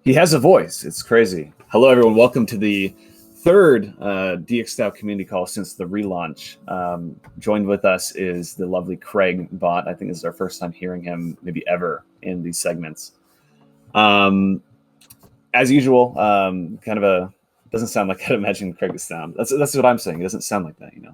He has a voice. It's crazy. Hello, everyone. Welcome to the third DXdao community call since the relaunch. Joined with us is the lovely Craig Bott. I think this is our first time hearing him, maybe ever, in these segments. As usual, kind of a doesn't sound like I'd imagine Craig to sound. That's what I'm saying. It doesn't sound like that, you know.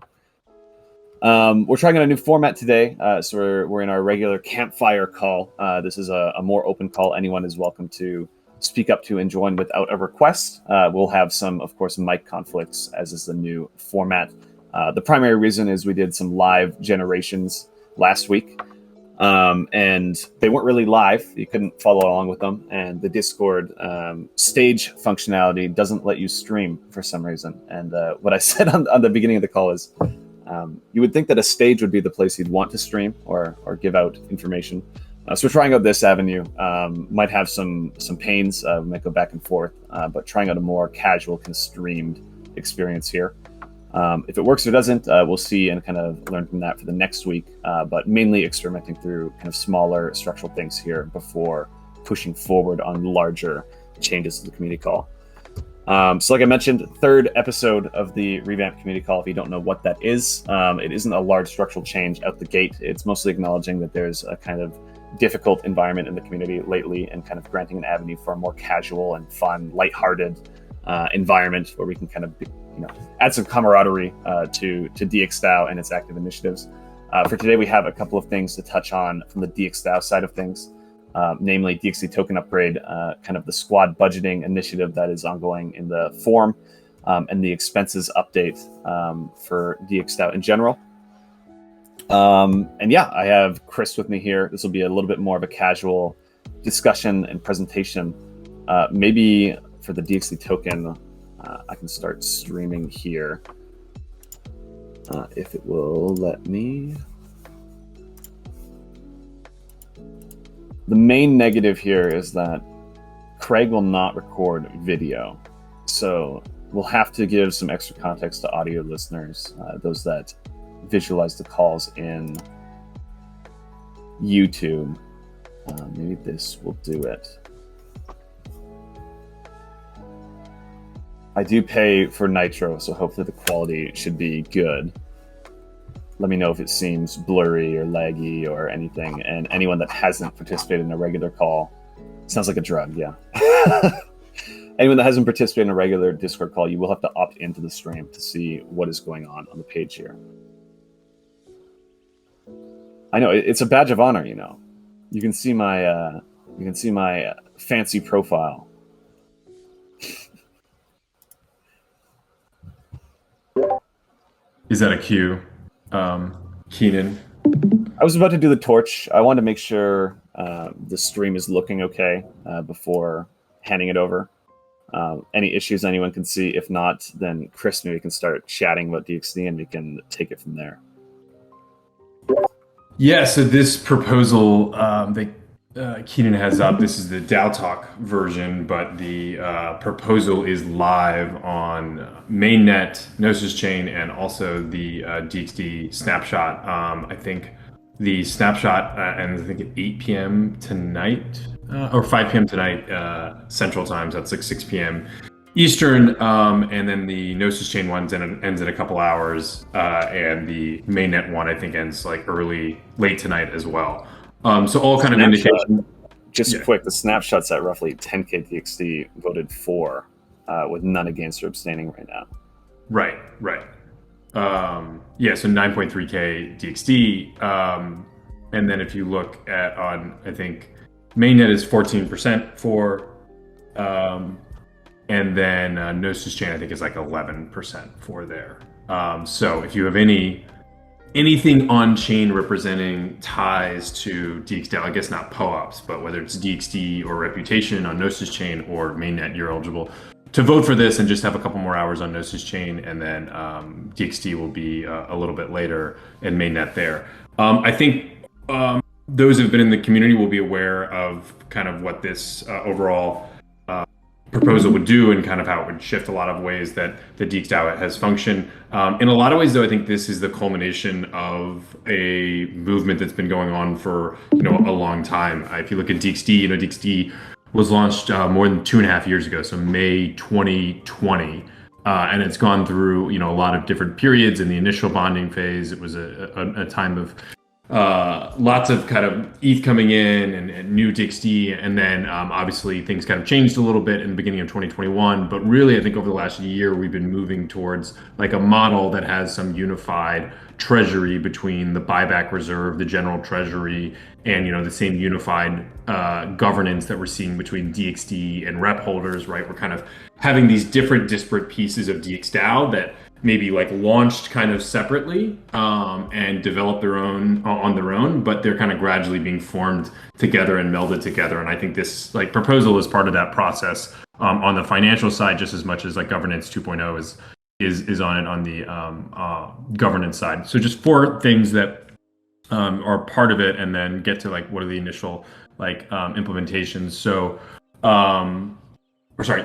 We're trying out a new format today, so we're in our regular campfire call. This is a more open call. Anyone is welcome to speak up to and join without a request. We'll have some, of course, mic conflicts, as is the new format. The primary reason is we did some live generations last week, and they weren't really live. You couldn't follow along with them, and the Discord stage functionality doesn't let you stream for some reason. And what I said on the beginning of the call is, you would think that a stage would be the place you'd want to stream or give out information. So we're trying out this avenue. Might have some pains. We might go back and forth, but trying out a more casual, kind of streamed experience here. If it works or doesn't, we'll see and kind of learn from that for the next week. But mainly experimenting through kind of smaller structural things here before pushing forward on larger changes to the community call. So like I mentioned, third episode of the revamped community call. If you don't know what that is, it isn't a large structural change out the gate. It's mostly acknowledging that there's a kind of difficult environment in the community lately and kind of granting an avenue for a more casual and fun, lighthearted environment where we can kind of, add some camaraderie to DXdao and its active initiatives. For today, we have a couple of things to touch on from the DXdao side of things, namely DXD Token Upgrade, kind of the squad budgeting initiative that is ongoing in the forum, and the expenses update for DXdao in general. And yeah, I have Chris with me here. This will be a little bit more of a casual discussion and presentation. Maybe for the DXD token, I can start streaming here if it will let me. The main negative here is that Craig will not record video. So we'll have to give some extra context to audio listeners, those that visualize the calls in YouTube. Maybe this will do it. I do pay for Nitro, so hopefully the quality should be good. Let me know if it seems blurry or laggy or anything. And anyone that hasn't participated in a regular call, sounds like a drug, yeah. Anyone that hasn't participated in a regular Discord call, you will have to opt into the stream to see what is going on the page here. I know it's a badge of honor, You can see my fancy profile. Is that a cue, Keenan? I was about to do the torch. I wanted to make sure the stream is looking okay before handing it over. Any issues anyone can see? If not, then Chris maybe can start chatting about DXD and we can take it from there. Yeah, so this proposal that Keenan has up, this is the DAO Talk version, but the proposal is live on mainnet, Gnosis Chain, and also the DXD snapshot. I think the snapshot ends, I think, at 8 p.m. tonight, or 5 p.m. tonight Central Time, so that's like 6 p.m. Eastern, and then the Gnosis Chain one ends in a couple hours, and the mainnet one I think ends like late tonight as well. So all kind of indication. Just quick, the snapshot's at roughly 10k DXD voted for, with none against or abstaining right now. Right. Yeah, so 9.3k DXD, and then if you look at I think mainnet is 14% for. And then Gnosis Chain, I think, is like 11% for there. So if you have anything on chain representing ties to DXdao, I guess not POAPs, but whether it's DXD or reputation on Gnosis Chain or mainnet, you're eligible to vote for this and just have a couple more hours on Gnosis Chain, and then DXD will be a little bit later and mainnet there. I think those who have been in the community will be aware of kind of what this overall proposal would do and kind of how it would shift a lot of ways that the DXdao has functioned. In a lot of ways, though, I think this is the culmination of a movement that's been going on for a long time. If you look at DXD, DXD was launched more than 2.5 years ago, so May 2020. And it's gone through, a lot of different periods. In the initial bonding phase, it was a time of lots of kind of ETH coming in and new DXD, and then obviously things kind of changed a little bit in the beginning of 2021. But really, I think over the last year, we've been moving towards like a model that has some unified treasury between the buyback reserve, the general treasury, and the same unified governance that we're seeing between DXD and rep holders. Right, we're kind of having these different disparate pieces of DXdao that maybe like launched kind of separately and developed their own on their own, but they're kind of gradually being formed together and melded together. And I think this like proposal is part of that process on the financial side, just as much as like governance 2.0 is on it on the governance side. So just 4 things that are part of it, and then get to like what are the initial like implementations. So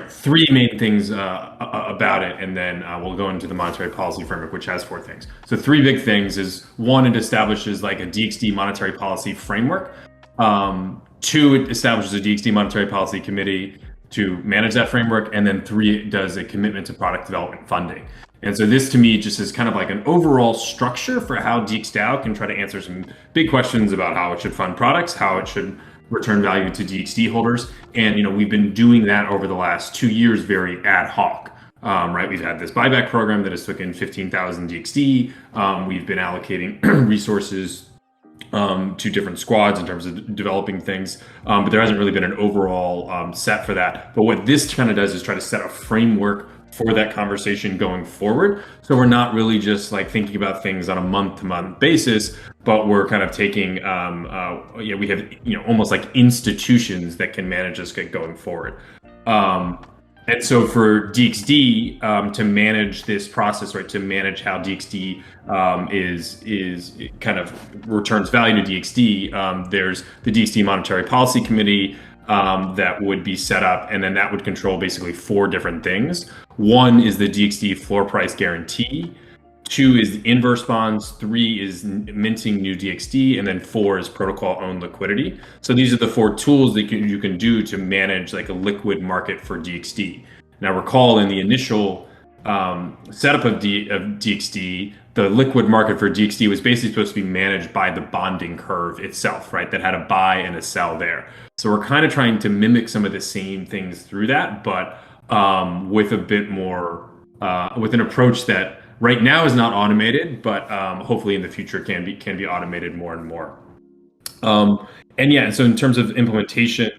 3 main things about it, and then we'll go into the monetary policy framework, which has 4 things. So 3 big things is 1, it establishes like a DXD monetary policy framework. 2, it establishes a DXD monetary policy committee to manage that framework. And then 3, it does a commitment to product development funding. And so this to me just is kind of like an overall structure for how DXdao can try to answer some big questions about how it should fund products, how it should return value to DXD holders. And we've been doing that over the last 2 years very ad hoc. Right, we've had this buyback program that has taken 15,000 DXD. We've been allocating resources to different squads in terms of developing things, but there hasn't really been an overall set for that. But what this kind of does is try to set a framework for that conversation going forward. So we're not really just like thinking about things on a month-to-month basis, but we're kind of taking, we have almost like institutions that can manage this going forward. And so for DXD to manage this process, right, to manage how DXD is kind of returns value to DXD, there's the DXD Monetary Policy Committee that would be set up, and then that would control basically 4 different things. 1 is the DXD floor price guarantee. 2 is inverse bonds. 3 is minting new DXD, and then 4 is protocol-owned liquidity. So these are the 4 tools that you can do to manage like a liquid market for DXD. Now, recall in the initial setup of DXD, the liquid market for DXD was basically supposed to be managed by the bonding curve itself, right? That had a buy and a sell there. So we're kind of trying to mimic some of the same things through that, but with a bit more, with an approach that right now is not automated, but hopefully in the future can be automated more and more. So in terms of implementation,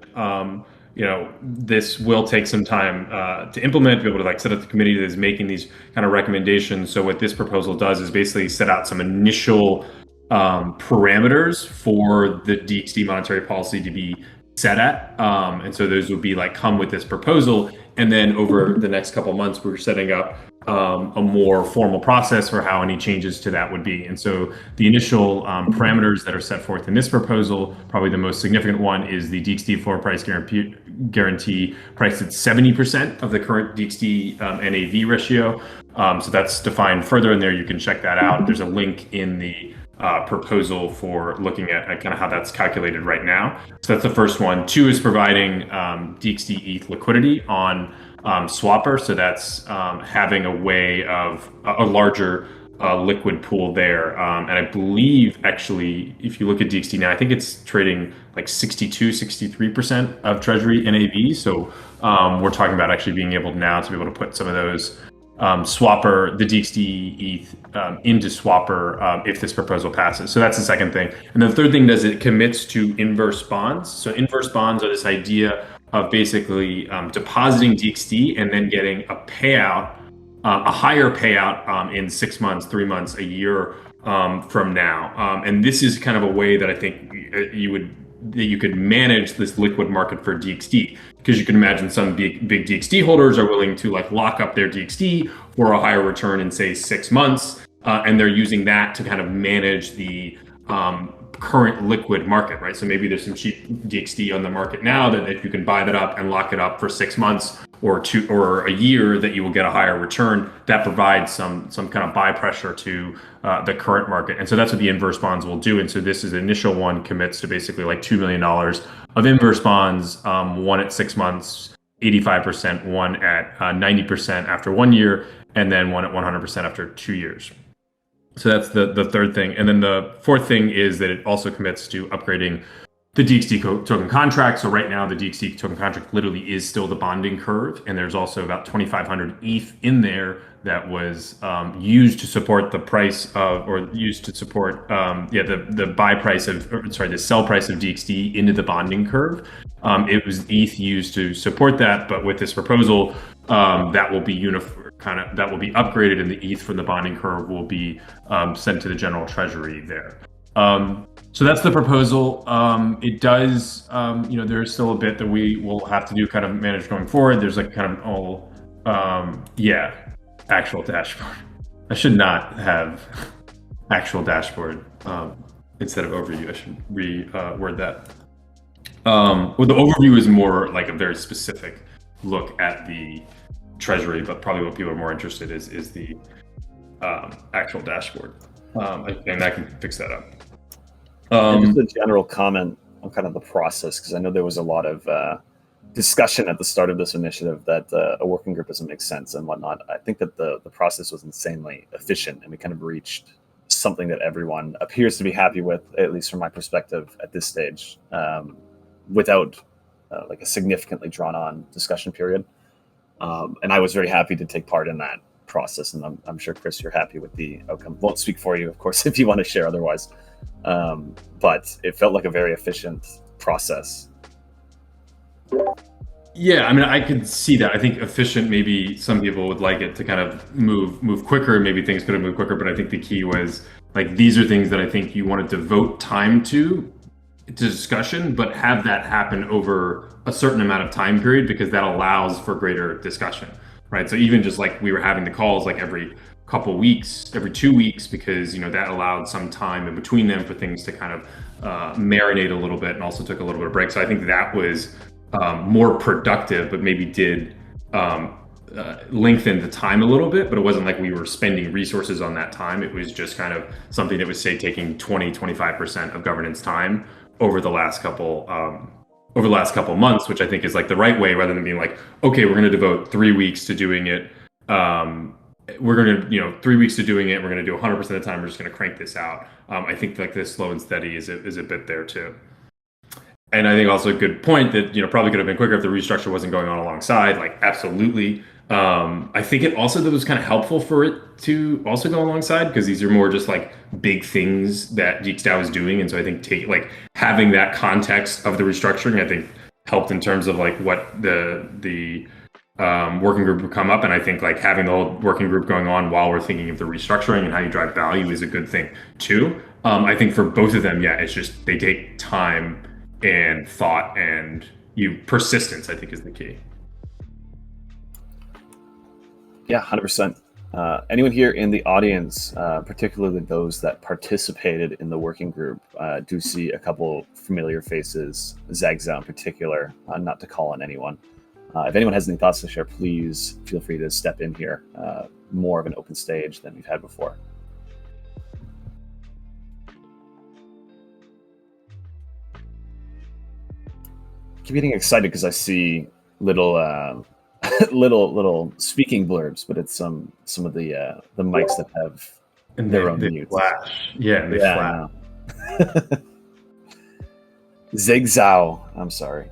this will take some time to implement, to be able to like set up the committee that is making these kind of recommendations. So what this proposal does is basically set out some initial parameters for the DXD monetary policy to be set at. And so those would be like come with this proposal. And then over the next couple of months, we're setting up a more formal process for how any changes to that would be. And so the initial parameters that are set forth in this proposal, probably the most significant one is the DXD floor price guarantee priced at 70% of the current DXD NAV ratio. So that's defined further in there. You can check that out. There's a link in the proposal for looking at kind of how that's calculated right now. So that's the first one. 2 is providing DXD ETH liquidity on Swapper. So that's having a way of a larger liquid pool there. And I believe actually, if you look at DXD now, I think it's trading like 63% of Treasury NAV. So we're talking about actually being able now to be able to put some of those Swapper, the DXD ETH into Swapper if this proposal passes. So that's the second thing. And the third thing is it commits to inverse bonds. So inverse bonds are this idea of basically depositing DXD and then getting a payout, a higher payout in 6 months, 3 months, a year from now. And this is kind of a way that I think you could manage this liquid market for DXD, because you can imagine some big DXD holders are willing to like lock up their DXD for a higher return in say 6 months, and they're using that to kind of manage the current liquid market, right? So maybe there's some cheap DXD on the market now that if you can buy that up and lock it up for 6 months or a year that you will get a higher return, that provides some kind of buy pressure to the current market. And so that's what the inverse bonds will do. And so this is the initial one commits to basically like $2 million of inverse bonds, one at 6 months, 85%, one at 90% after 1 year, and then one at 100% after 2 years. So that's the third thing. And then the fourth thing is that it also commits to upgrading the DXD token contract. So right now, the DXD token contract literally is still the bonding curve. And there's also about 2,500 ETH in there that was used to support the price of, or used to support, the buy price of, the sell price of DXD into the bonding curve. It was ETH used to support that. But with this proposal, that will be that will be upgraded, and the ETH from the bonding curve will be sent to the general treasury there. So that's the proposal. It does, there's still a bit that we will have to do kind of manage going forward. There's like kind of actual dashboard. I should not have actual dashboard instead of overview. I should reword that. Well, the overview is more like a very specific look at the treasury, but probably what people are more interested is the actual dashboard. And I can fix that up. Just a general comment on kind of the process, because I know there was a lot of discussion at the start of this initiative that a working group doesn't make sense and whatnot. I think that the process was insanely efficient, and we kind of reached something that everyone appears to be happy with, at least from my perspective at this stage, without like a significantly drawn on discussion period. And I was very happy to take part in that process, and I'm sure, Chris, you're happy with the outcome. Won't speak for you, of course, if you want to share otherwise. But it felt like a very efficient process. Yeah, I mean, I could see that. I think efficient, maybe some people would like it to kind of move quicker. Maybe things could have moved quicker, but I think the key was like, these are things that I think you want to devote time to discussion, but have that happen over a certain amount of time period, because that allows for greater discussion, right? So even just like we were having the calls like every couple weeks, every 2 weeks, because that allowed some time in between them for things to kind of marinate a little bit, and also took a little bit of break. So I think that was more productive, but maybe did lengthen the time a little bit, but it wasn't like we were spending resources on that time. It was just kind of something that was, say, taking 20-25% of governance time over the last couple months, which I think is like the right way, rather than being like, okay, we're going to devote 3 weeks to doing it. We're going to, 3 weeks to doing it. We're going to do 100% of the time. We're just going to crank this out. I think like this slow and steady is a bit there too. And I think also a good point that, probably could have been quicker if the restructure wasn't going on alongside, like absolutely. I think it also that was kind of helpful for it to also go alongside, because these are more just like big things that DXdao is doing. And so I think having that context of the restructuring, I think helped in terms of like what the working group would come up. And I think like having the whole working group going on while we're thinking of the restructuring and how you drive value is a good thing too. I think for both of them, it's just they take time and thought, and persistence, I think, is the key. Yeah, 100%. Anyone here in the audience, particularly those that participated in the working group, do see a couple familiar faces, DXdao in particular, not to call on anyone. If anyone has any thoughts to share, please feel free to step in here. More of an open stage than we've had before. I keep getting excited because I see little little speaking blurbs, but it's some of the mics that have their own mutes. Flash. Yeah, they flash. DXdao. I'm sorry.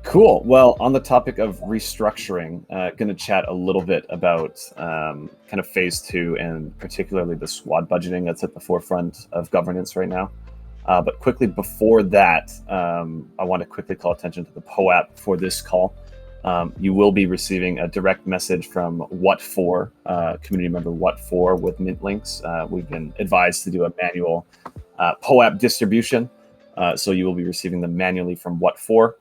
Cool. Well, on the topic of restructuring, going to chat a little bit about kind of phase 2, and particularly the squad budgeting that's at the forefront of governance right now. But quickly before that, I want to quickly call attention to the POAP for this call. You will be receiving a direct message from What4, community member What4 with mint links. We've been advised to do a manual POAP distribution, so you will be receiving them manually from What4.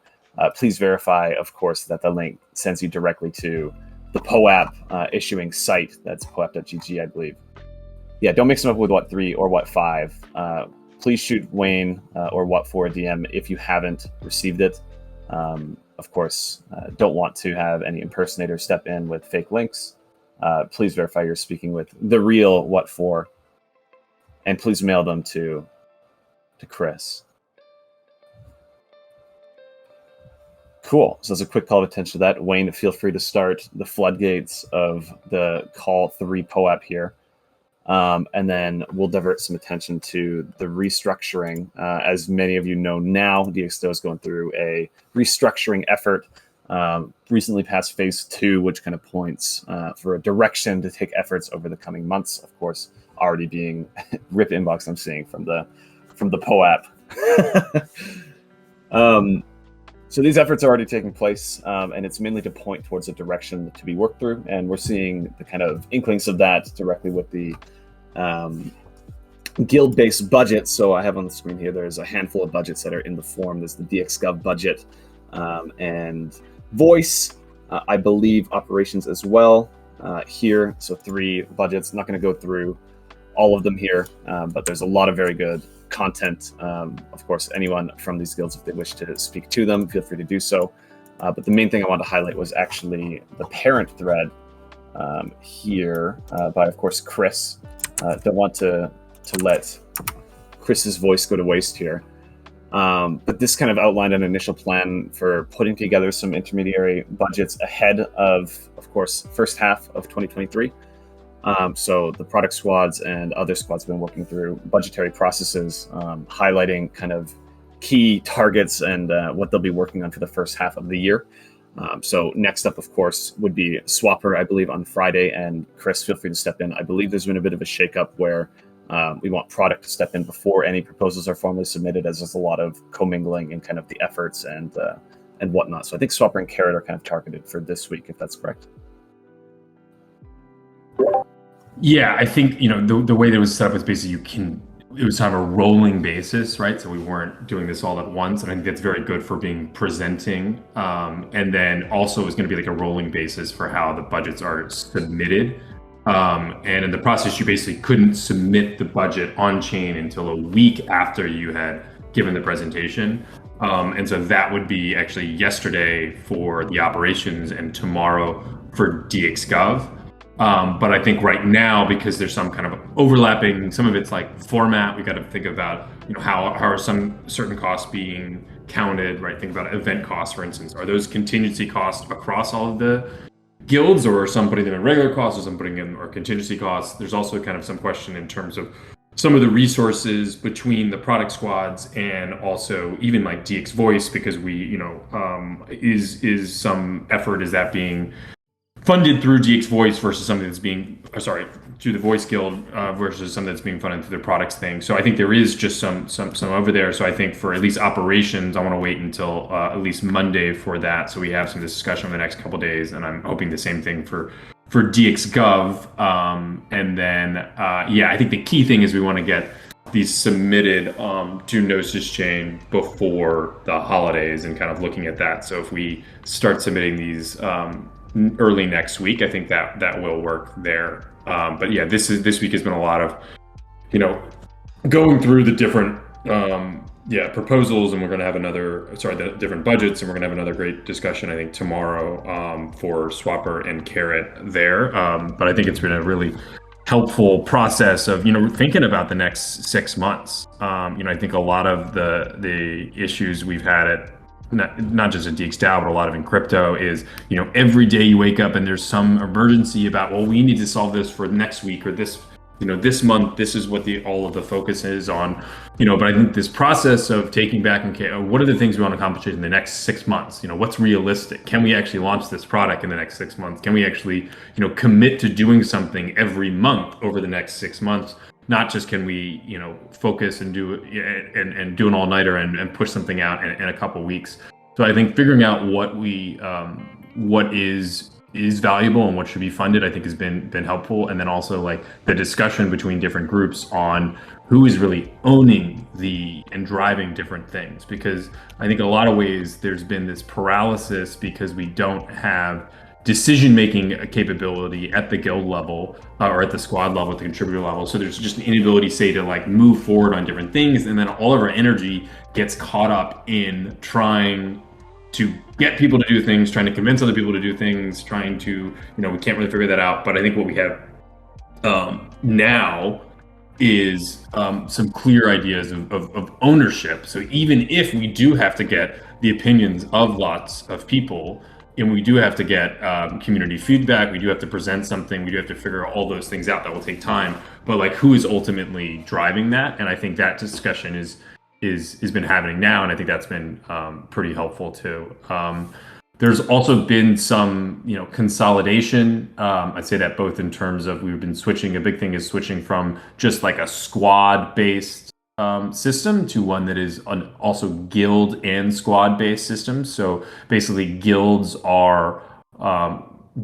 Please verify, of course, that the link sends you directly to the POAP issuing site. That's poap.gg, I believe. Yeah, don't mix them up with What3 or What5. please shoot Wayne or What4 a DM if you haven't received it. Of course, don't want to have any impersonators step in with fake links. Please verify you're speaking with the real What4, and please mail them to Chris. Cool. So as a quick call of attention to that, Wayne, feel free to start the floodgates of the call 3 POAP here. And then we'll divert some attention to the restructuring. As many of you know now, DXdao is going through a restructuring effort. Recently passed phase 2, which kind of points for a direction to take efforts over the coming months. Of course, already being rip inbox I'm seeing from the POAP. So these efforts are already taking place, and it's mainly to point towards a direction to be worked through. And we're seeing the kind of inklings of that directly with the guild-based budget. So I have on the screen here, there's a handful of budgets that are in the form. There's the DXGov budget and voice, I believe operations as well here. So 3 budgets. I'm not going to go through all of them here, but there's a lot of very good content. Of course, anyone from these guilds, if they wish to speak to them, feel free to do so. But the main thing I wanted to highlight was actually the parent thread here by, of course, Chris. Don't want to let Chris's voice go to waste here. But this kind of outlined an initial plan for putting together some intermediary budgets ahead of course, first half of 2023. So the product squads and other squads have been working through budgetary processes, highlighting kind of key targets and what they'll be working on for the first half of the year. So next up, of course, would be Swapper, I believe, on Friday. And Chris, feel free to step in. I believe there's been a bit of a shakeup where we want product to step in before any proposals are formally submitted, as there's a lot of commingling in kind of the efforts and whatnot. So I think Swapper and Carrot are kind of targeted for this week, if that's correct. Yeah, I think, the way that it was set up was basically it was kind of a rolling basis, right? So we weren't doing this all at once. And I think that's very good for presenting. And then also it's going to be like a rolling basis for how the budgets are submitted. And in the process, you basically couldn't submit the budget on chain until a week after you had given the presentation. And so that would be actually yesterday for the operations and tomorrow for DXGov. But I think right now, because there's some kind of overlapping, some of it's like format, we got to think about, how are some certain costs being counted, right? Think about event costs, for instance. Are those contingency costs across all of the guilds, or are some putting them in regular costs, or some putting in or contingency costs? There's also kind of some question in terms of some of the resources between the product squads and also even like DX Voice, because we, is some effort, is that being funded through DX Voice versus something that's being, through the Voice Guild versus something that's being funded through the products thing. So I think there is just some over there. So I think for at least operations, I want to wait until at least Monday for that. So we have some discussion over the next couple of days, and I'm hoping the same thing for DXGov. And then, I think the key thing is we want to get these submitted to Gnosis Chain before the holidays and kind of looking at that. So if we start submitting these early next week, I think that will work there. But yeah, this week has been a lot of, going through the different proposals, and we're going to have the different budgets, and we're going to have another great discussion, I think, tomorrow for Swapper and Carrot there. But I think it's been a really helpful process of, thinking about the next 6 months. I think a lot of the issues we've had at not just at DXdao, but a lot of in crypto is, every day you wake up and there's some emergency about, well, we need to solve this for next week or this, this month. This is what all of the focus is on, but I think this process of taking back and what are the things we want to accomplish in the next 6 months? What's realistic? Can we actually launch this product in the next 6 months? Can we actually, commit to doing something every month over the next 6 months? Not just can we, focus and do and do an all-nighter and push something out in a couple weeks. So I think figuring out what is valuable and what should be funded, I think has been helpful. And then also like the discussion between different groups on who is really owning and driving different things. Because I think in a lot of ways there's been this paralysis because we don't have decision-making capability at the guild level or at the squad level, at the contributor level. So there's just an inability, say, to like move forward on different things. And then all of our energy gets caught up in trying to get people to do things, trying to convince other people to do things, trying to, we can't really figure that out. But I think what we have now is some clear ideas of ownership. So even if we do have to get the opinions of lots of people, and we do have to get community feedback, we do have to present something, we do have to figure all those things out. That will take time. But like, who is ultimately driving that? And I think that discussion is been happening now, and I think that's been pretty helpful too. There's also been some, consolidation. I'd say that both in terms of we've been switching. A big thing is switching from just like a squad-based system to one that is also guild and squad-based system. So basically, guilds are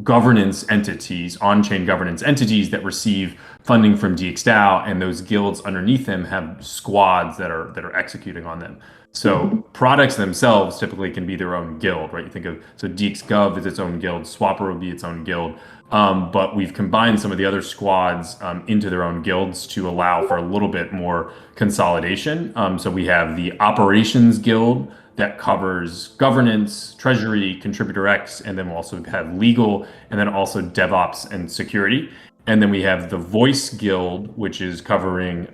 governance entities, on-chain governance entities that receive funding from DXdao, and those guilds underneath them have squads that are executing on them. So products themselves typically can be their own guild, right? You think of, so DXGov is its own guild, Swapper would be its own guild, but we've combined some of the other squads into their own guilds to allow for a little bit more consolidation. So we have the operations guild that covers governance, treasury, contributor X, and then we'll also have legal, and then also DevOps and security. And then we have the voice guild, which is covering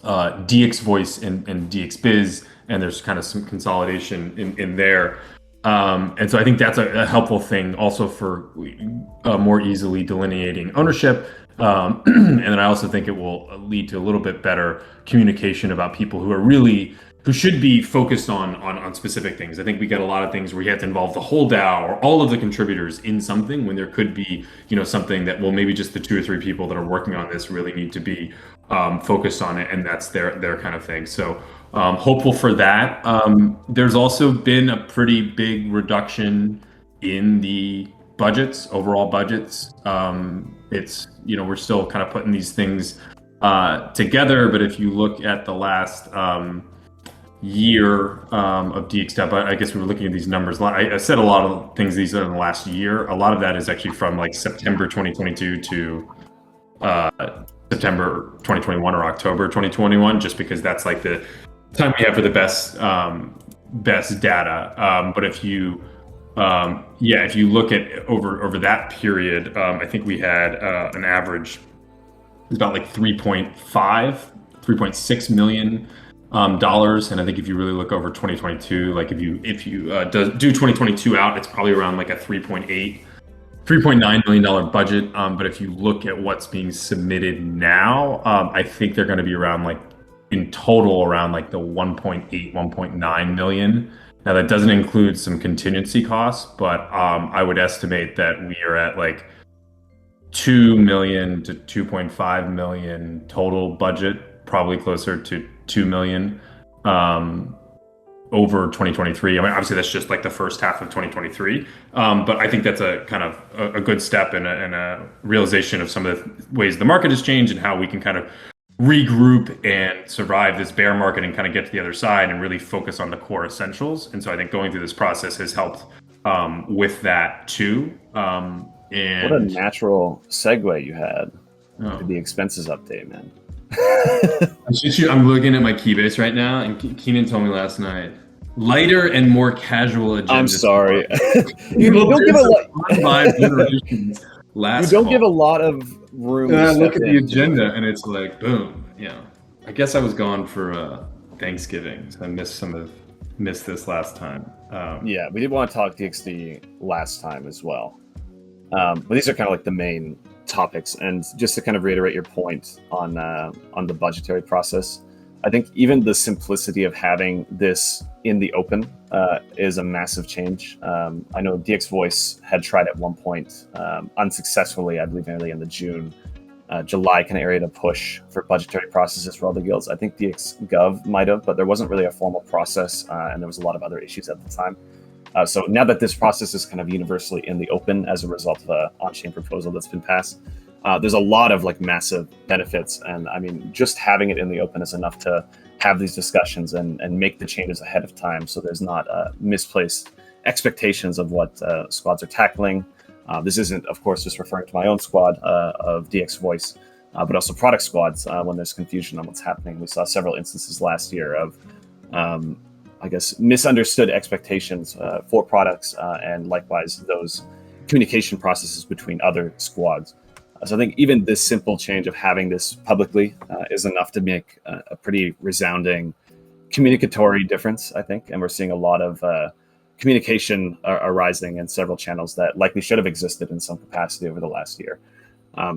DX voice and DX biz, and there's kind of some consolidation in there. And so I think that's a helpful thing also for more easily delineating ownership. And then I also think it will lead to a little bit better communication about people who should be focused on specific things. I think we get a lot of things where you have to involve the whole DAO or all of the contributors in something, when there could be, something that, well, maybe just the 2 or 3 people that are working on this really need to be focused on it, and that's their kind of thing. So hopeful for that. There's also been a pretty big reduction in the budgets, overall budgets. It's, we're still kind of putting these things together, but if you look at the last year of DXdao, but I guess we were looking at these numbers. I said a lot of things these are in the last year. A lot of that is actually from like September 2022 to September 2021 or October 2021, just because that's like the time we have for the best data. But if you if you look at over that period, I think we had an average, it's about like 3.6 million dollars. And I think if you really look over 2022, like if you do 2022 out, it's probably around like a $3.9 million budget. But if you look at what's being submitted now, I think they're going to be around like in total around like the 1.9 million. Now that doesn't include some contingency costs, but I would estimate that we are at like 2 million to 2.5 million total budget, probably closer to 2 million over 2023. I mean, obviously that's just like the first half of 2023, but I think that's a kind of a good step and a realization of some of the ways the market has changed and how we can kind of regroup and survive this bear market and kind of get to the other side and really focus on the core essentials. And so I think going through this process has helped with that too. And what a natural segue you had to the expenses update, man. I'm looking at my Keybase right now, and Keenan told me last night, lighter and more casual agenda. I'm sorry. You don't give a lot of room. And I look at the agenda and it's like, boom. I guess I was gone for Thanksgiving, so I missed this last time. Yeah, we did want to talk DXD last time as well. But these are kind of like the main topics. And just to kind of reiterate your point on the budgetary process, I think even the simplicity of having this in the open is a massive change. I know DX Voice had tried at one point unsuccessfully, I believe early in the July kind of area to push for budgetary processes for all the guilds. I think DXGov might have, but there wasn't really a formal process, and there was a lot of other issues at the time. So now that this process is kind of universally in the open as a result of an on-chain proposal that's been passed, there's a lot of like massive benefits. And I mean, just having it in the open is enough to have these discussions and make the changes ahead of time, so there's not misplaced expectations of what squads are tackling. This isn't, of course, just referring to my own squad of DX Voice, but also product squads when there's confusion on what's happening. We saw several instances last year of, I guess, misunderstood expectations for products and likewise those communication processes between other squads. So I think even this simple change of having this publicly is enough to make a pretty resounding communicatory difference, I think. And we're seeing a lot of communication arising in several channels that likely should have existed in some capacity over the last year.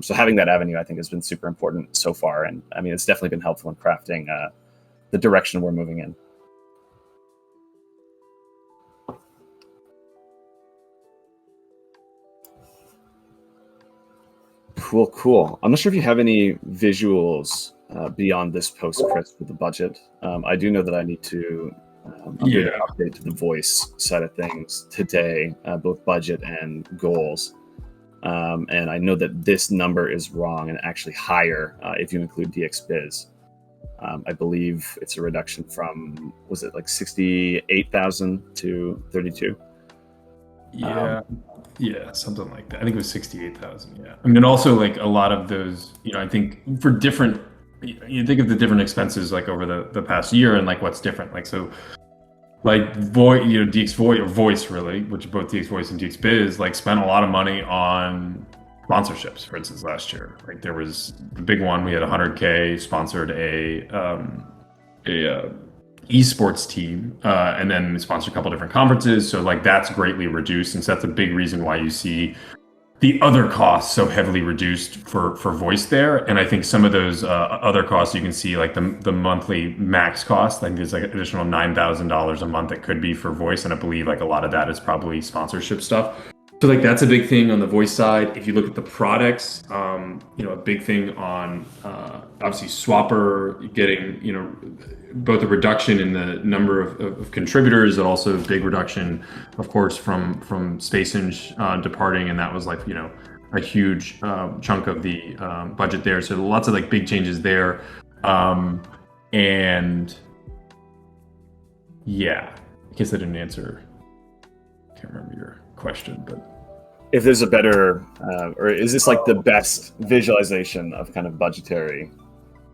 So having that avenue, I think, has been super important so far. And I mean, it's definitely been helpful in crafting the direction we're moving in. Cool. I'm not sure if you have any visuals beyond this post, Chris, with the budget. I do know that I need to update to the voice side of things today, both budget and goals. And I know that this number is wrong and actually higher if you include DXBiz. I believe it's a reduction from, was it like 68,000 to 32? Yeah, something like that. I think it was 68,000. Yeah. I mean, and also like a lot of those, I think for different, you think of the different expenses like over the past year and like what's different. Like, so like Voice really, which both DX Voice and DX Biz like spent a lot of money on sponsorships, for instance, last year. Like there was the big one, we had 100K sponsored a esports team, and then we sponsored a couple different conferences. So like that's greatly reduced, and so that's a big reason why you see the other costs so heavily reduced for Voice there. And I think some of those other costs you can see, like the monthly max cost, like there's like an additional $9,000 a month that could be for Voice, and I believe like a lot of that is probably sponsorship stuff. So like that's a big thing on the Voice side. If you look at the products, a big thing on obviously Swapper getting both a reduction in the number of contributors and also a big reduction, of course, from Spacinge departing, and that was like a huge chunk of the budget there. So lots of like big changes there, and yeah, I guess I didn't answer. Can't remember your question, but if there's a better, or is this like the best visualization of kind of budgetary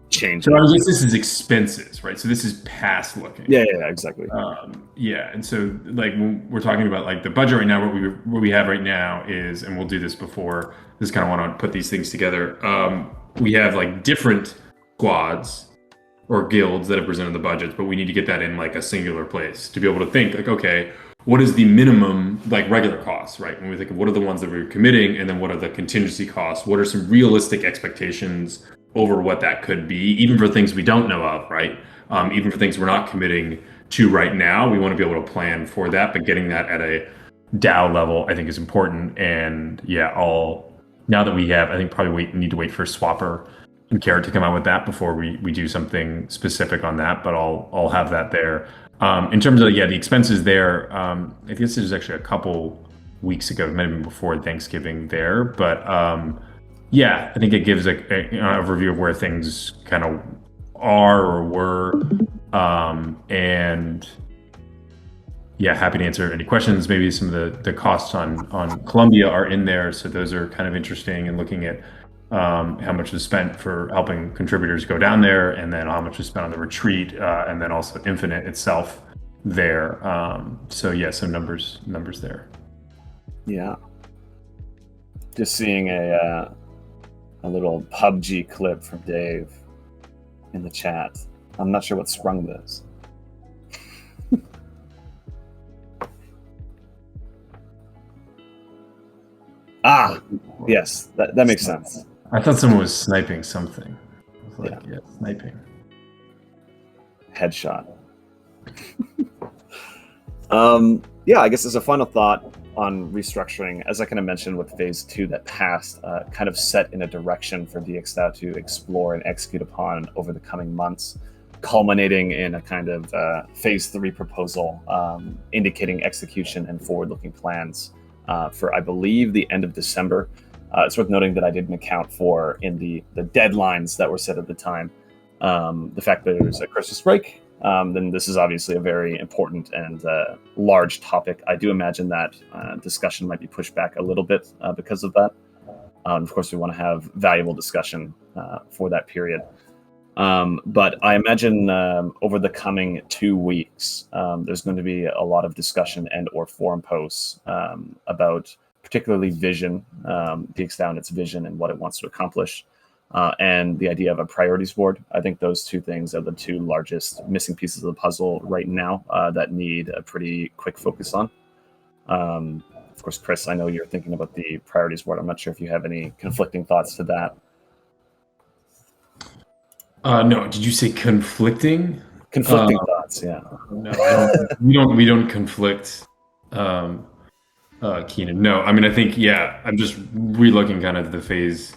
change? So I guess this is expenses, right? So this is past looking. Yeah, exactly. And so like when we're talking about like the budget right now, what we have right now is, and we'll do this before, just kind of want to put these things together. We have like different squads or guilds that have presented the budgets, but we need to get that in like a singular place to be able to think like, okay, what is the minimum like regular costs, right? When we think of what are the ones that we're committing, and then what are the contingency costs? What are some realistic expectations over what that could be, even for things we don't know of, right? Even for things we're not committing to right now, we want to be able to plan for that, but getting that at a DAO level, I think is important. And now that we have, I think probably need to wait for Swapper and Carrot to come out with that before we do something specific on that, but I'll have that there. In terms of the expenses there, I guess it was actually a couple weeks ago, maybe before Thanksgiving there, but I think it gives a overview of where things kind of are or were, and happy to answer any questions. Maybe some of the costs on Columbia are in there, so those are kind of interesting, and looking at how much was spent for helping contributors go down there, and then how much was spent on the retreat, and then also Infinite itself there. So numbers there. Yeah. Just seeing a little PUBG clip from Dave in the chat. I'm not sure what sprung this. Yes, that makes sense. I thought someone was sniping something. I was like, sniping. Headshot. I guess as a final thought on restructuring, as I kind of mentioned with phase 2 that passed, kind of set in a direction for DXdao to explore and execute upon over the coming months, culminating in a kind of phase 3 proposal indicating execution and forward-looking plans for, I believe, the end of December. It's worth noting that I didn't account for in the deadlines that were set at the time the fact that there's a Christmas break then this is obviously a very important and large topic. I do imagine that discussion might be pushed back a little bit because of that. Of course, we want to have valuable discussion for that period. But I imagine over the coming 2 weeks, there's going to be a lot of discussion and or forum posts about particularly vision, DXdao and its vision and what it wants to accomplish, and the idea of a priorities board. I think those two things are the two largest missing pieces of the puzzle right now that need a pretty quick focus on. Of course, Chris, I know you're thinking about the priorities board. I'm not sure if you have any conflicting thoughts to that. No, did you say conflicting? Conflicting thoughts, yeah. No, we don't conflict, Keenan. No, I mean, I think, I'm just relooking kind of the phase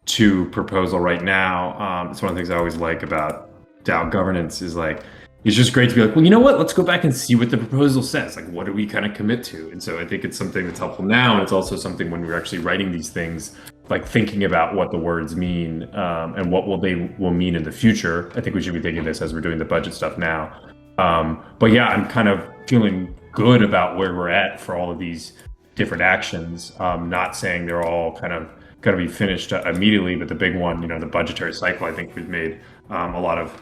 2 proposal right now. It's one of the things I always like about DAO governance is like, it's just great to be like, well, you know what? Let's go back and see what the proposal says. Like, what do we kind of commit to? And so I think it's something that's helpful now. And it's also something when we're actually writing these things, like thinking about what the words mean and what will mean in the future. I think we should be thinking this as we're doing the budget stuff now. But yeah, I'm kind of feeling good about where we're at for all of these different actions. Not saying they're all kind of going to be finished immediately, but the big one, the budgetary cycle, I think we've made a lot of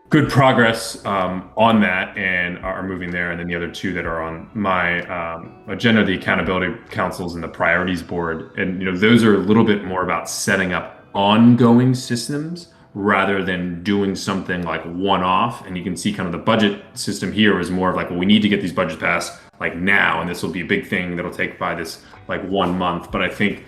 good progress on that and are moving there. And then the other two that are on my agenda, the accountability councils and the priorities board. And those are a little bit more about setting up ongoing systems rather than doing something like one-off. And you can see kind of the budget system here is more of like, well, we need to get these budgets passed like now, and this will be a big thing that'll take by this like 1 month. But I think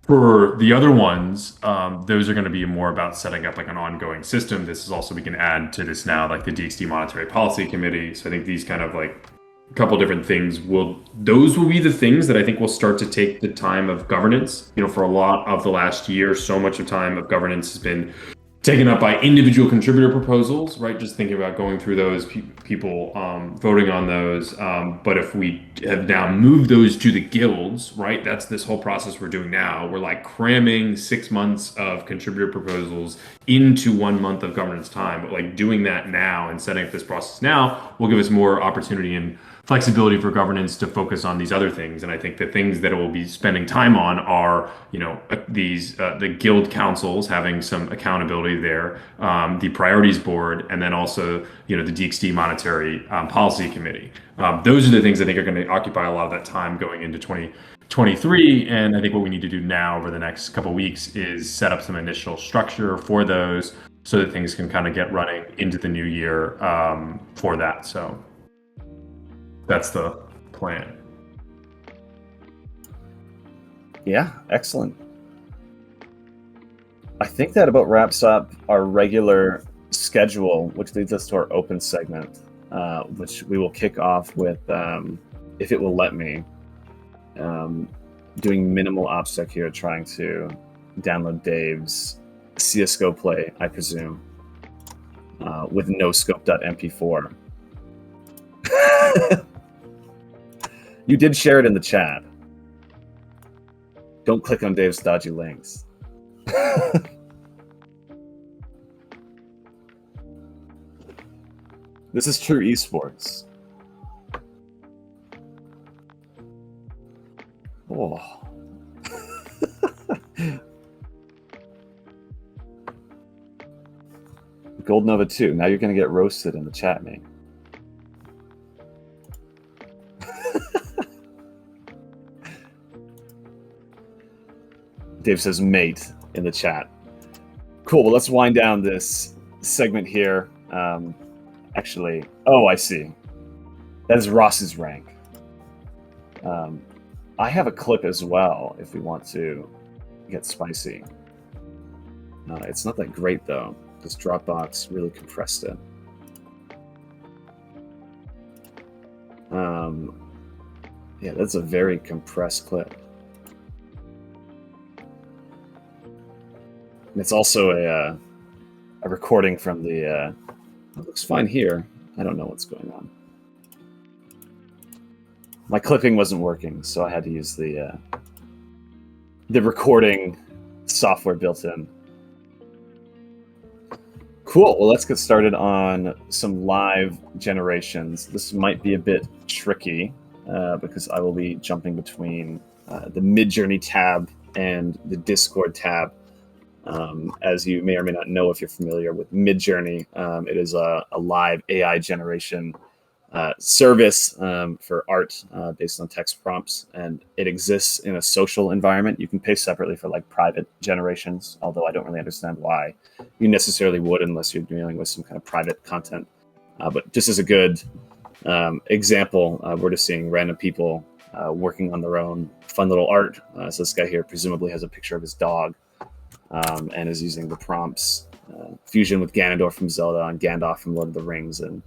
for the other ones, those are going to be more about setting up like an ongoing system. This is also, we can add to this now, like the DXD Monetary Policy Committee. So I think these kind of like a couple different things those will be the things that I think will start to take the time of governance. For a lot of the last year, so much of time of governance has been taken up by individual contributor proposals, right? Just thinking about going through those, people voting on those. But if we have now moved those to the guilds, right? That's this whole process we're doing now. We're like cramming 6 months of contributor proposals into 1 month of governance time. But like doing that now and setting up this process now will give us more opportunity and flexibility for governance to focus on these other things. And I think the things that it will be spending time on are, these the guild councils having some accountability there, the priorities board, and then also, the DXD Monetary Policy Committee. Those are the things I think are going to occupy a lot of that time going into 2023. And I think what we need to do now over the next couple of weeks is set up some initial structure for those so that things can kind of get running into the new year for that. So that's the plan. Yeah, excellent. I think that about wraps up our regular schedule, which leads us to our open segment, which we will kick off with, if it will let me, doing minimal OPSEC here, trying to download Dave's CSGO play, I presume, with no scope.mp4. You did share it in the chat. Don't click on Dave's dodgy links. This is true esports. Oh. Gold Nova 2. Now you're going to get roasted in the chat, mate. Dave says mate in the chat. Cool. Well, let's wind down this segment here. Actually, oh, I see. That is Ross's rank. I have a clip as well if we want to get spicy. It's not that great though. This Dropbox really compressed it. Yeah, that's a very compressed clip. And it's also a recording from the. It looks fine here. I don't know what's going on. My clipping wasn't working, so I had to use the recording software built in. Cool. Well, let's get started on some live generations. This might be a bit tricky because I will be jumping between the Midjourney tab and the Discord tab. As you may or may not know, if you're familiar with Midjourney, it is a live AI generation service for art based on text prompts, and it exists in a social environment. You can pay separately for like private generations, although I don't really understand why you necessarily would unless you're dealing with some kind of private content. But just as a good example, we're just seeing random people working on their own fun little art. So this guy here presumably has a picture of his dog and is using the prompts fusion with Ganondorf from Zelda and Gandalf from Lord of the Rings, and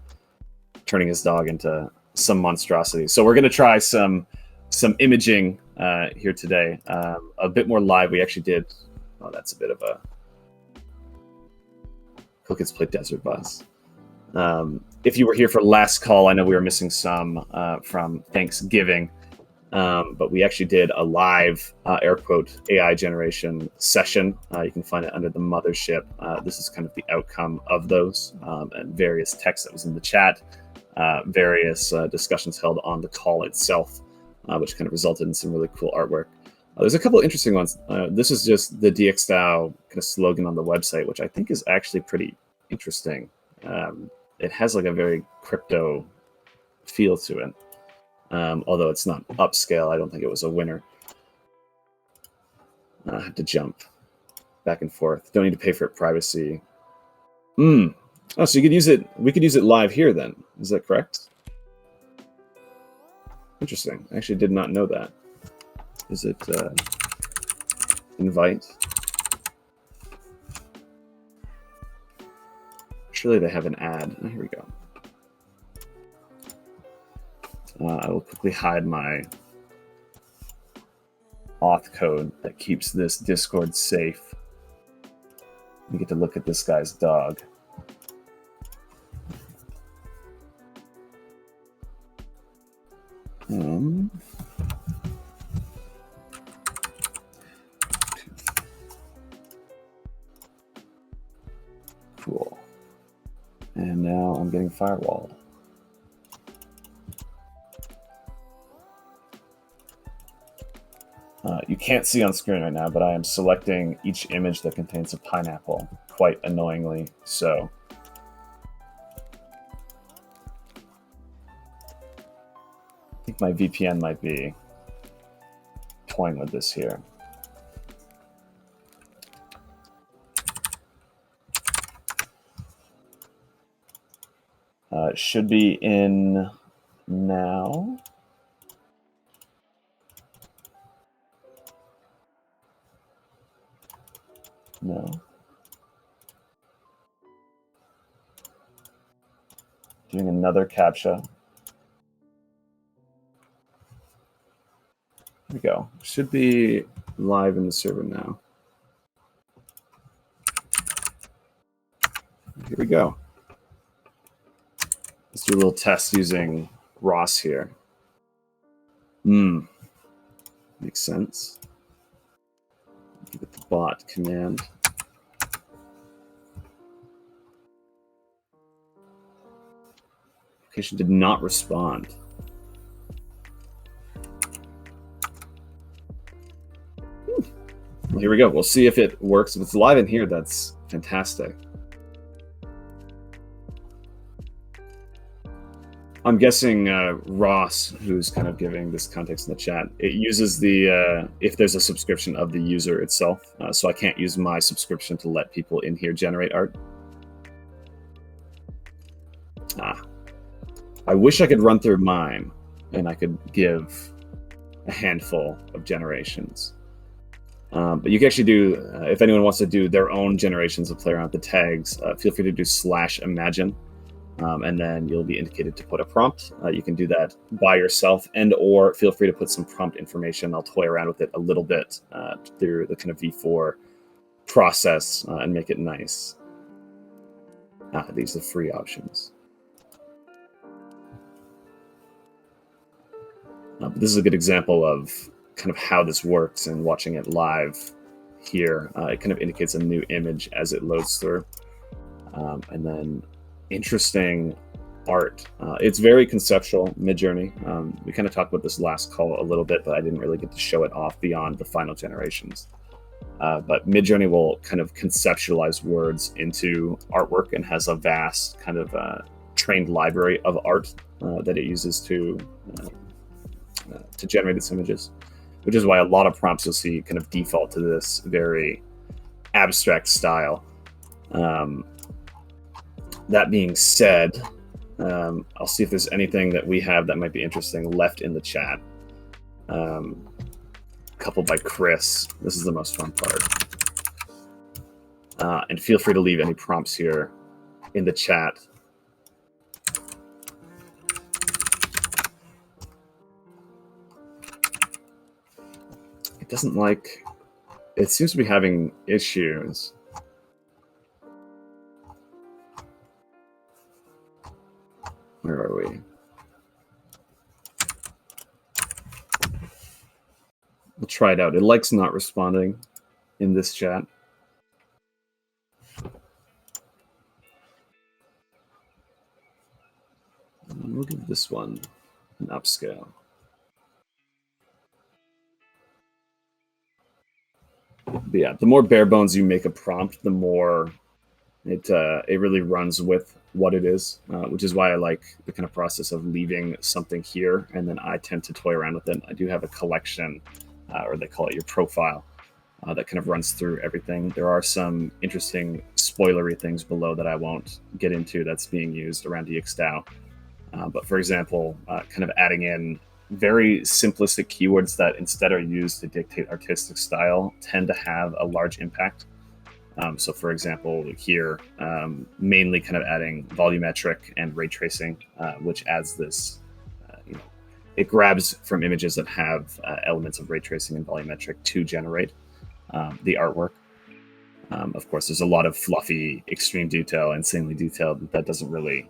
turning his dog into some monstrosity. So we're going to try some imaging here today. A bit more live. We actually did. Oh, that's a bit of a. Look, it's played Desert Bus. If you were here for last call, I know we were missing some from Thanksgiving, but we actually did a live air quote AI generation session. You can find it under the mothership. This is kind of the outcome of those and various text that was in the chat. Various discussions held on the call itself, which kind of resulted in some really cool artwork. There's a couple of interesting ones. This is just the DXdao kind of slogan on the website, which I think is actually pretty interesting. It has like a very crypto feel to it, although it's not upscale. I don't think it was a winner. I had to jump back and forth. Don't need to pay for it. Privacy. Oh, so you could use it. We could use it live here then. Is that correct? Interesting. I actually did not know that. Is it invite? Surely they have an ad. Oh, here we go. I will quickly hide my auth code that keeps this Discord safe. We get to look at this guy's dog. Cool. And now I'm getting firewalled. You can't see on screen right now, but I am selecting each image that contains a pineapple quite annoyingly. So I think my VPN might be toying with this here. It should be in now. No. Doing another CAPTCHA. Here we go. Should be live in the server now. Here we go. Let's do a little test using Ross here. Makes sense. Give it the bot command. Application did not respond. Well, here we go. We'll see if it works. If it's live in here, that's fantastic. I'm guessing Ross, who's kind of giving this context in the chat, it uses the, if there's a subscription of the user itself. So I can't use my subscription to let people in here generate art. I wish I could run through mine and I could give a handful of generations. But you can actually do, if anyone wants to do their own generations of play around with the tags, feel free to do /imagine. And then you'll be indicated to put a prompt. You can do that by yourself, and or feel free to put some prompt information. I'll toy around with it a little bit through the kind of V4 process and make it nice. These are free options. But this is a good example of kind of how this works, and watching it live here, it kind of indicates a new image as it loads through. And then interesting art. It's very conceptual, Midjourney. We kind of talked about this last call a little bit, but I didn't really get to show it off beyond the final generations. But Midjourney will kind of conceptualize words into artwork and has a vast kind of trained library of art that it uses to generate its images, which is why a lot of prompts you'll see kind of default to this very abstract style. That being said, I'll see if there's anything that we have that might be interesting left in the chat. Couple by Chris. This is the most fun part. And feel free to leave any prompts here in the chat. It doesn't like, it seems to be having issues. Where are we? We'll try it out. It likes not responding in this chat. We'll give this one an upscale. But yeah, the more bare bones you make a prompt, the more it really runs with what it is, which is why I like the kind of process of leaving something here, and then I tend to toy around with it. I do have a collection, or they call it your profile, that kind of runs through everything. There are some interesting spoilery things below that I won't get into that's being used around DXdao. But for example, kind of adding in very simplistic keywords that instead are used to dictate artistic style tend to have a large impact. So for example, here, mainly kind of adding volumetric and ray tracing, which adds this, it grabs from images that have elements of ray tracing and volumetric to generate the artwork. Of course, there's a lot of fluffy, extreme detail, insanely detailed that doesn't really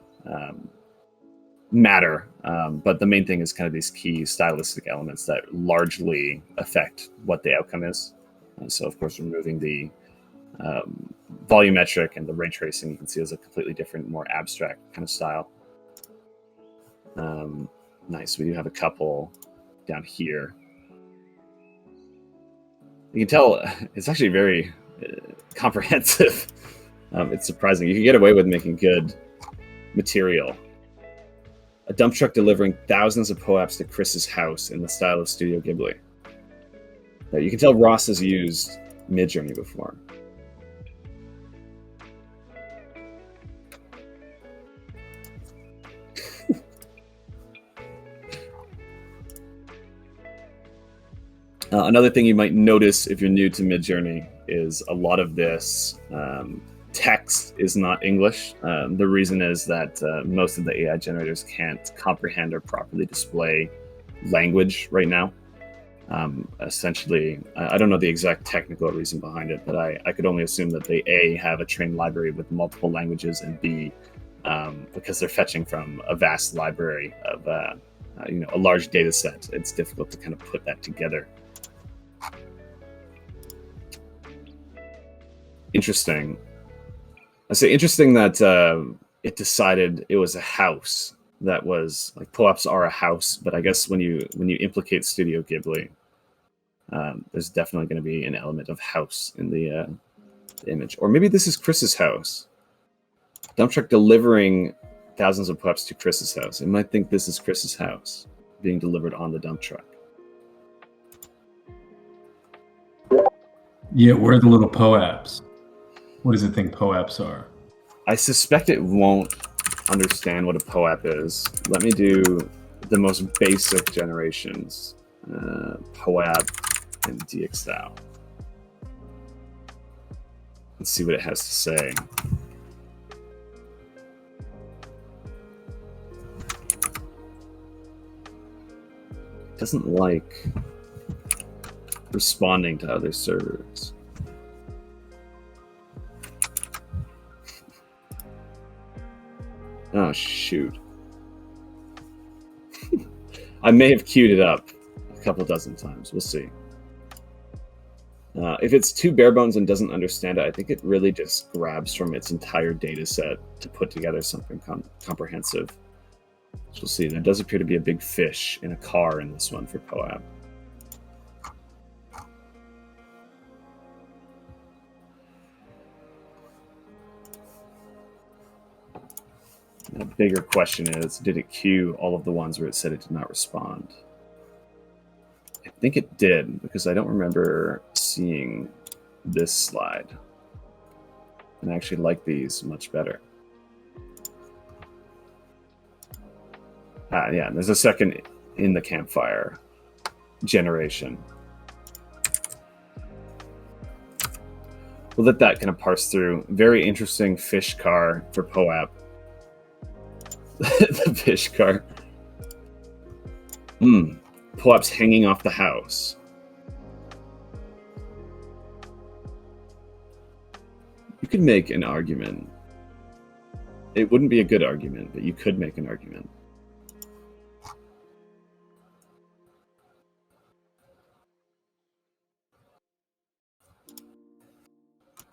matter. But the main thing is kind of these key stylistic elements that largely affect what the outcome is. So of course, removing the volumetric and the ray tracing, you can see as a completely different, more abstract kind of style. Nice. We do have a couple down here. You can tell it's actually very comprehensive. It's surprising. You can get away with making good material. A dump truck delivering thousands of POAPs to Chris's house in the style of Studio Ghibli. You can tell Ross has used Midjourney before. Another thing you might notice if you're new to Midjourney is a lot of this text is not English. The reason is that most of the AI generators can't comprehend or properly display language right now. Essentially, I don't know the exact technical reason behind it, but I could only assume that they A, have a trained library with multiple languages, and B, because they're fetching from a vast library of a large data set, it's difficult to kind of put that together. Interesting. I say interesting that it decided it was a house that was like POAPs are a house, but I guess when you implicate Studio Ghibli, there's definitely going to be an element of house in the image, or maybe this is Chris's house. Dump truck delivering thousands of POAPs to Chris's house. It might think this is Chris's house being delivered on the dump truck. Yeah, where are the little POAPs? What does it think POAPs are? I suspect it won't understand what a POAP is. Let me do the most basic generations. POAP and DXdao. Let's see what it has to say. It doesn't like responding to other servers. Oh, shoot. I may have queued it up a couple dozen times. We'll see. If it's too bare bones and doesn't understand it, I think it really just grabs from its entire data set to put together something comprehensive. So we'll see. There does appear to be a big fish in a car in this one for POAP. And a bigger question is, did it queue all of the ones where it said it did not respond? I think it did, because I don't remember seeing this slide. And I actually like these much better. Yeah, there's a second in the campfire generation. We'll let that kind of parse through. Very interesting fish car for POAP. The fish car. POAP's hanging off the house. You could make an argument. It wouldn't be a good argument, but you could make an argument.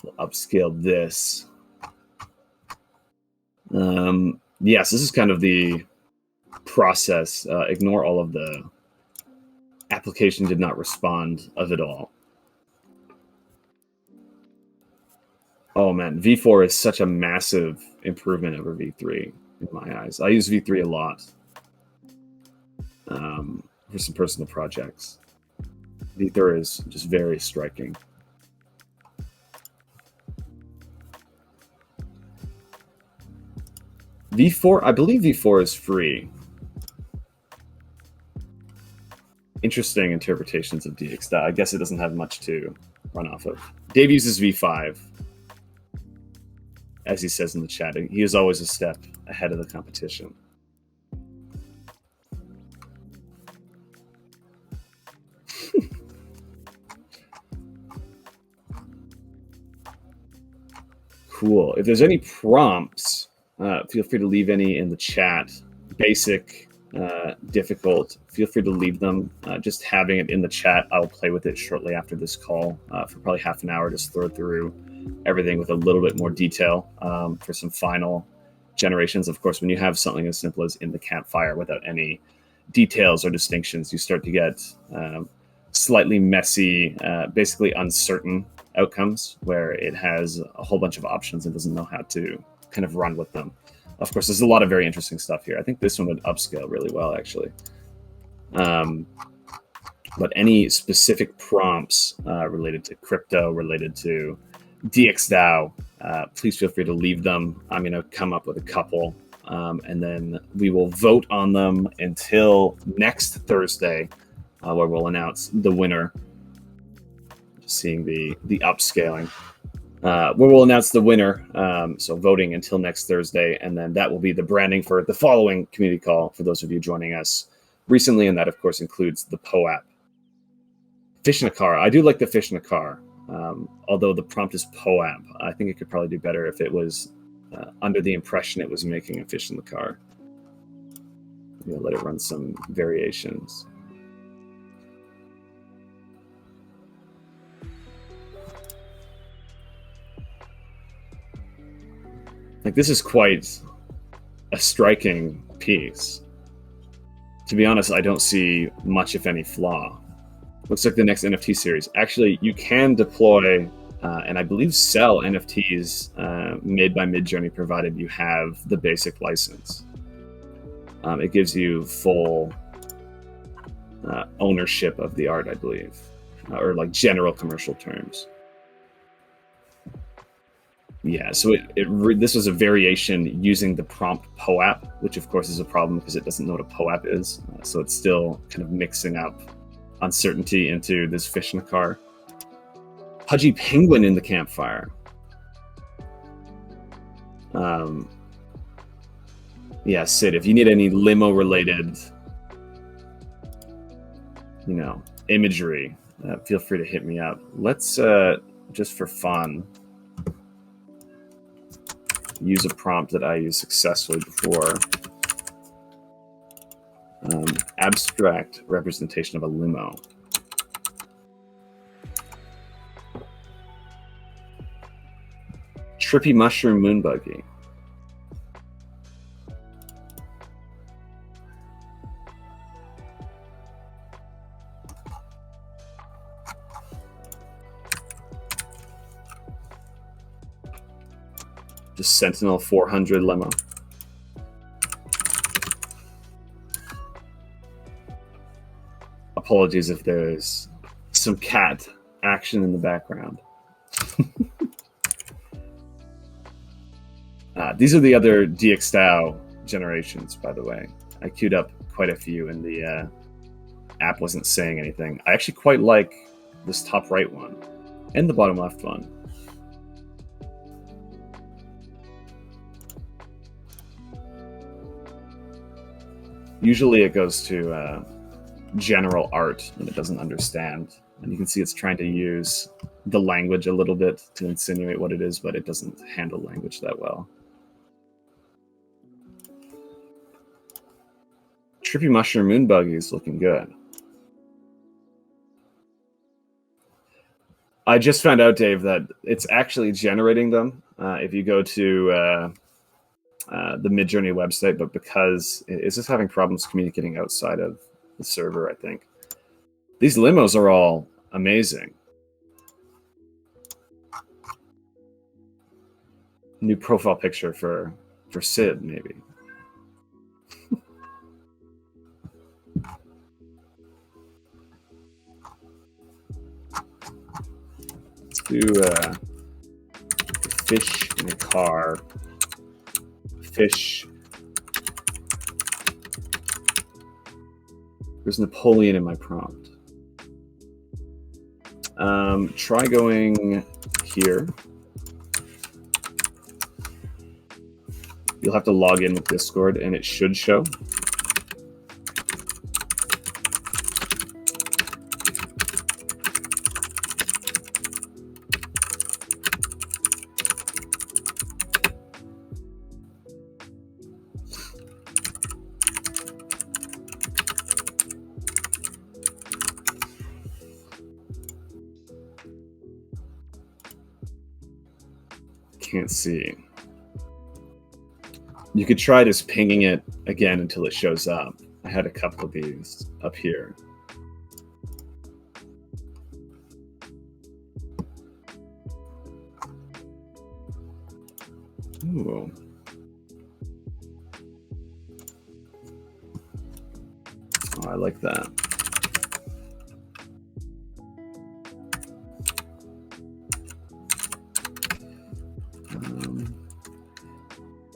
We'll upscale this. Yes, this is kind of the process. Ignore all of the application did not respond of it all. Oh man, V4 is such a massive improvement over V3 in my eyes. I use V3 a lot for some personal projects. V3 is just very striking. V4, I believe V4 is free. Interesting interpretations of DXdao. I guess it doesn't have much to run off of. Dave uses V5. As he says in the chat, he is always a step ahead of the competition. Cool. If there's any prompts, feel free to leave any in the chat. Basic, difficult, feel free to leave them. Just having it in the chat, I'll play with it shortly after this call for probably half an hour, just throw through everything with a little bit more detail for some final generations. Of course, when you have something as simple as in the campfire without any details or distinctions, you start to get slightly messy, basically uncertain outcomes where it has a whole bunch of options and doesn't know how to kind of run with them. Of course, there's a lot of very interesting stuff here. I think this one would upscale really well, actually. But any specific prompts related to crypto, related to DXdao, please feel free to leave them. I'm going to come up with a couple, and then we will vote on them until next Thursday, where we'll announce the winner. Just seeing the upscaling. Where we'll announce the winner, so voting until next Thursday, and then that will be the branding for the following community call for those of you joining us recently, and that, of course, includes the POAP. Fish in a car. I do like the fish in a car. Although the prompt is POAP, I think it could probably do better if it was under the impression it was making a fish in the car. Maybe I'll let it run some variations. Like, this is quite a striking piece. To be honest, I don't see much, if any, flaw. Looks like the next NFT series. Actually, you can deploy and I believe sell NFTs made by Midjourney, provided you have the basic license. It gives you full ownership of the art, I believe, or like general commercial terms. Yeah, so this was a variation using the prompt POAP, which of course is a problem because it doesn't know what a POAP is. So it's still kind of mixing up uncertainty into this fish in the car. Pudgy penguin in the campfire. Yeah, Sid, if you need any limo related, imagery, feel free to hit me up. Let's just for fun use a prompt that I used successfully before. Abstract representation of a limo. Trippy mushroom moon buggy. Just Sentinel 400 lemo. Apologies if there's some cat action in the background. These are the other DXdao generations, by the way. I queued up quite a few and the app wasn't saying anything. I actually quite like this top right one and the bottom left one. Usually it goes to general art and it doesn't understand. And you can see it's trying to use the language a little bit to insinuate what it is, but it doesn't handle language that well. Trippy mushroom moon buggy is looking good. I just found out, Dave, that it's actually generating them if you go to the Midjourney website, but because it's just having problems communicating outside of the server, I think. These limos are all amazing. New profile picture for Sid, maybe. Let's do fish in a car. Fish. There's Napoleon in my prompt. Try going here. You'll have to log in with Discord and it should show. Can't see. You could try just pinging it again until it shows up. I had a couple of these up here. Ooh. Oh, I like that.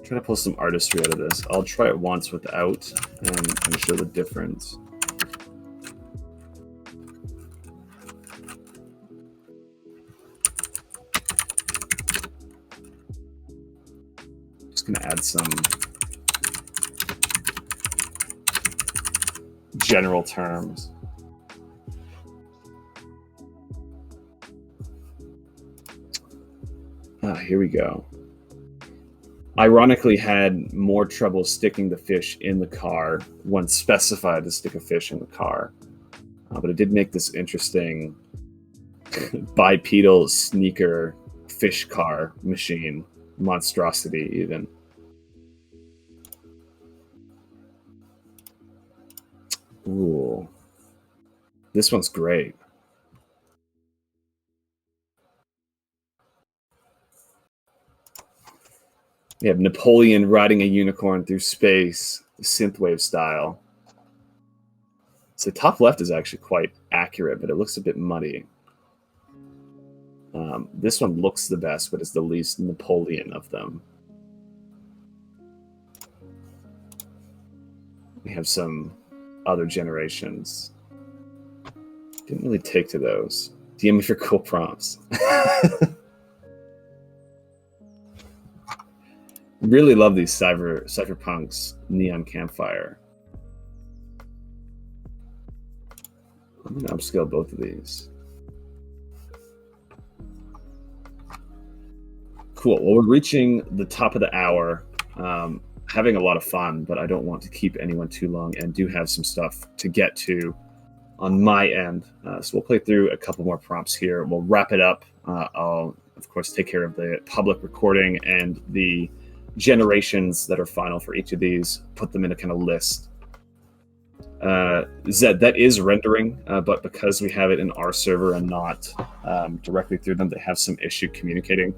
Try to pull some artistry out of this. I'll try it once without and show the difference. Just gonna add some general terms. Here we go. Ironically, had more trouble sticking the fish in the car when specified to stick a fish in the car. But it did make this interesting bipedal sneaker fish car machine monstrosity even. Ooh, this one's great. We have Napoleon riding a unicorn through space, synthwave style. So top left is actually quite accurate, but it looks a bit muddy. This one looks the best, but it's the least Napoleon of them. We have some other generations. Didn't really take to those. DM me for cool prompts. Really love these cypherpunks neon campfire. I'm gonna upscale both of these. Cool. Well, we're reaching the top of the hour. Having a lot of fun, but I don't want to keep anyone too long and do have some stuff to get to on my end. So we'll play through a couple more prompts here. We'll wrap it up. I'll of course, take care of the public recording and the generations that are final for each of these, put them in a kind of list. Zed, that is rendering, but because we have it in our server and not directly through them, they have some issue communicating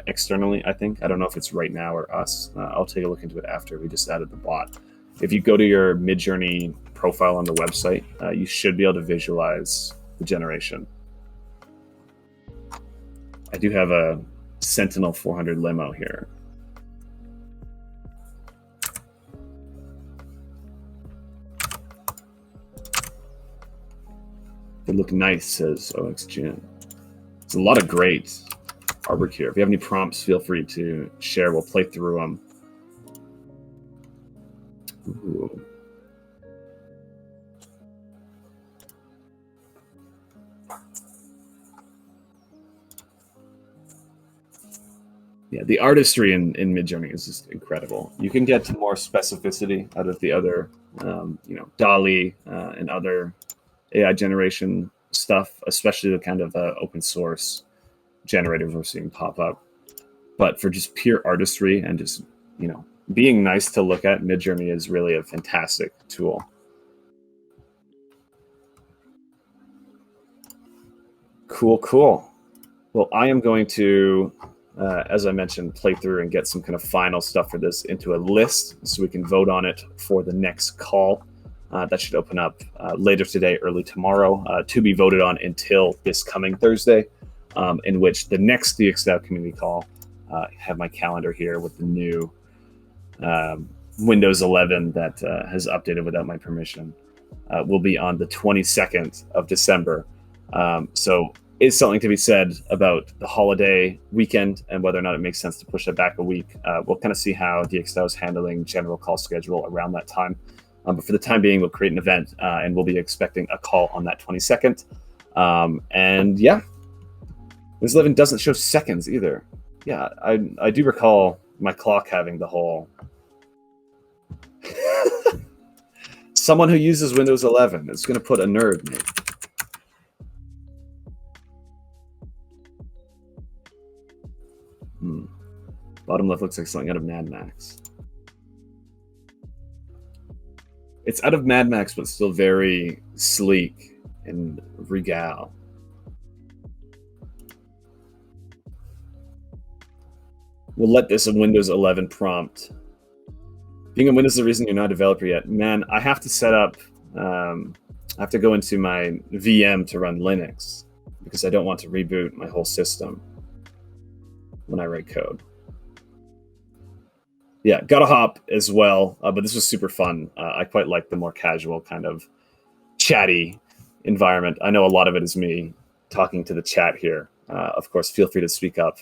externally, I think. I don't know if it's right now or us. I'll take a look into it after. We just added the bot. If you go to your Midjourney profile on the website, you should be able to visualize the generation. I do have a Sentinel 400 limo here. They look nice, says OXGN. There's a lot of great artwork here. If you have any prompts, feel free to share. We'll play through them. Ooh. Yeah, the artistry in Midjourney is just incredible. You can get more specificity out of the other, DALL-E and other AI generation stuff, especially the kind of open source generators we're seeing pop up. But for just pure artistry and just, being nice to look at, Midjourney is really a fantastic tool. Cool. Well, I am going to, as I mentioned, play through and get some kind of final stuff for this into a list so we can vote on it for the next call. That should open up later today, early tomorrow, to be voted on until this coming Thursday, in which the next DXdao community call, have my calendar here with the new Windows 11 that has updated without my permission, will be on the 22nd of December. So is something to be said about the holiday weekend and whether or not it makes sense to push it back a week. We'll kind of see how DXdao is handling general call schedule around that time. But for the time being, we'll create an event and we'll be expecting a call on that 22nd. And yeah, Windows 11 doesn't show seconds either. Yeah, I do recall my clock having the whole... Someone who uses Windows 11 is going to put a nerd in it. Bottom left looks like something out of Mad Max. It's out of Mad Max, but still very sleek and regal. We'll let this a Windows 11 prompt. Being in Windows is the reason you're not a developer yet. Man, I have to set up, I have to go into my VM to run Linux because I don't want to reboot my whole system when I write code. Yeah, gotta hop as well, but this was super fun. I quite like the more casual kind of chatty environment. I know a lot of it is me talking to the chat here. Of course, feel free to speak up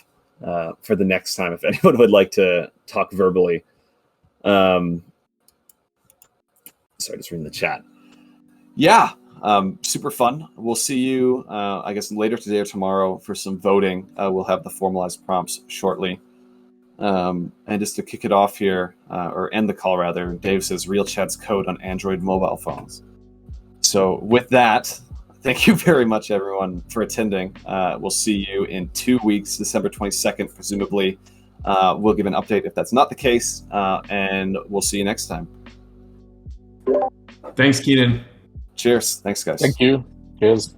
for the next time if anyone would like to talk verbally. Sorry, just reading the chat. Yeah, super fun. We'll see you, I guess, later today or tomorrow for some voting. We'll have the formalized prompts shortly. And just to kick it off here, or end the call rather, Dave says real chat's code on Android mobile phones. So with that, thank you very much, everyone, for attending. We'll see you in 2 weeks, December 22nd, presumably. We'll give an update if that's not the case, and we'll see you next time. Thanks, Keenan. Cheers. Thanks, guys. Thank you. Cheers.